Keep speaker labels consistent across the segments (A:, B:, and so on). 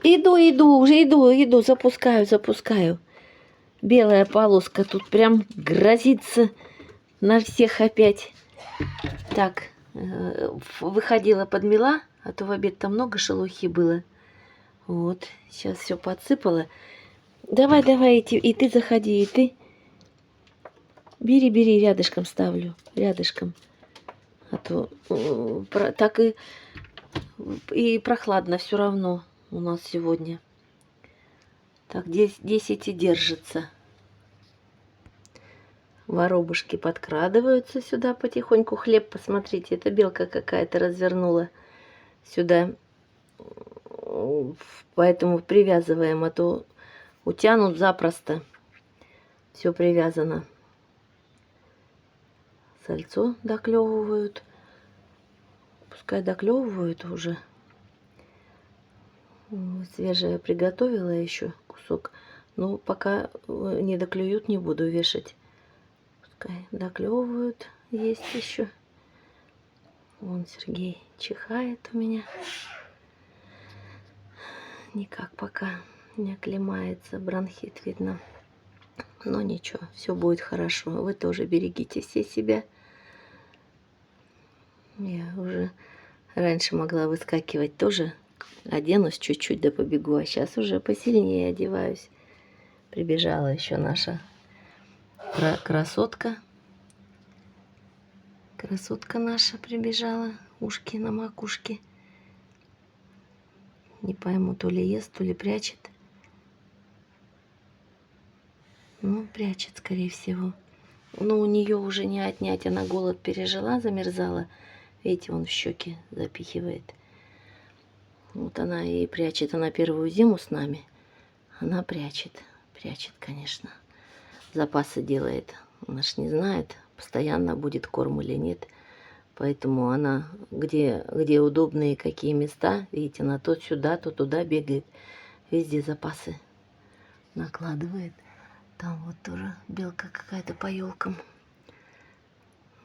A: Иду, запускаю. Белая полоска тут прям грозится на всех опять. Так, выходила, подмела, а то в обед там много шелухи было. Вот, сейчас все подсыпала. Давай, и ты заходи, и ты. Бери, рядышком ставлю, рядышком. А то так и прохладно все равно у нас сегодня. Так, 10 и держится. Воробушки подкрадываются сюда потихоньку. Хлеб, посмотрите, это белка какая-то развернула сюда. Поэтому привязываем, а то утянут запросто. Все привязано. Сальцо доклевывают. Пускай доклевывают уже. Свежее приготовила еще кусок. Но пока не доклюют, не буду вешать. Пускай доклевывают. Есть еще. Вон Сергей чихает у меня. Никак пока не оклемается. Бронхит видно. Но ничего, все будет хорошо. Вы тоже берегите все себя. Я уже раньше могла выскакивать тоже. Оденусь чуть-чуть да побегу. А сейчас уже посильнее одеваюсь. Прибежала еще наша красотка. Красотка наша прибежала. Ушки на макушке. Не пойму, то ли ест, то ли прячет. Ну, прячет, скорее всего. Но у нее уже не отнять. Она голод пережила, замерзала. Видите, он в щеки запихивает. Вот она и прячет. Она первую зиму с нами. Она прячет. Прячет, конечно. Запасы делает. Она ж не знает, постоянно будет корм или нет. Поэтому она, где удобные какие места, видите, она то сюда, то туда бегает. Везде запасы накладывает. Там вот тоже белка какая-то по елкам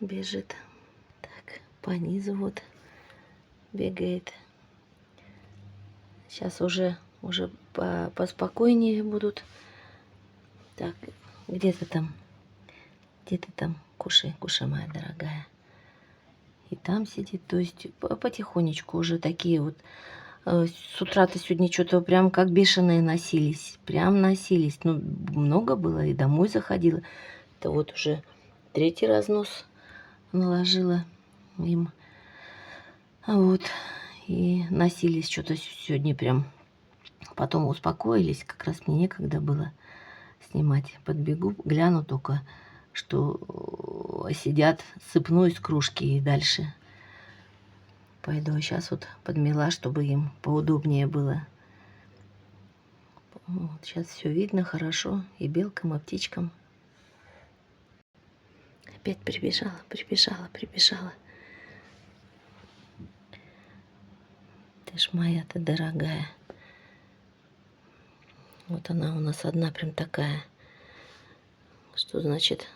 A: бежит. Так, по низу вот бегает. Сейчас уже поспокойнее будут. Так, где ты там? Кушай, моя дорогая. И там сидит, то есть потихонечку уже такие вот. С утра-то сегодня что-то прям как бешеные носились. Прям носились. Ну, много было, и домой заходила. Это вот уже 3-й разнос наложила им. Вот. И носились что-то сегодня прям. Потом успокоились. Как раз мне некогда было снимать. Подбегу, гляну только, что сидят, сыпну из кружки и дальше пойду. Сейчас вот подмела, чтобы им поудобнее было. Вот, сейчас все видно хорошо. И белкам, и птичкам. Опять прибежала. Ты ж моя-то дорогая. Вот она у нас одна прям такая. Что значит?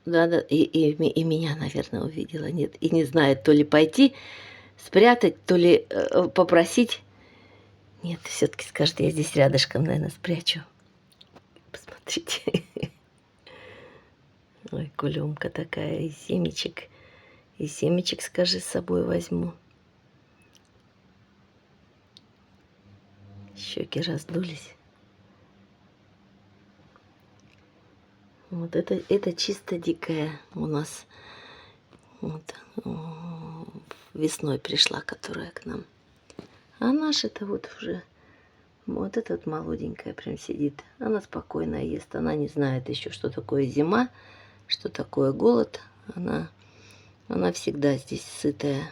A: Да, и меня, наверное, увидела. Нет, и не знает, то ли пойти спрятать, то ли попросить. Нет, все-таки скажет, я здесь рядышком, наверное, спрячу. Посмотрите. Ой, кулемка такая, и семечек. И семечек, скажи, с собой возьму. Щеки раздулись. Вот это чисто дикая у нас. Вот, весной пришла, которая к нам. А наша-то вот уже, вот эта вот молоденькая прям сидит. Она спокойно ест. Она не знает еще, что такое зима, что такое голод. Она всегда здесь сытая.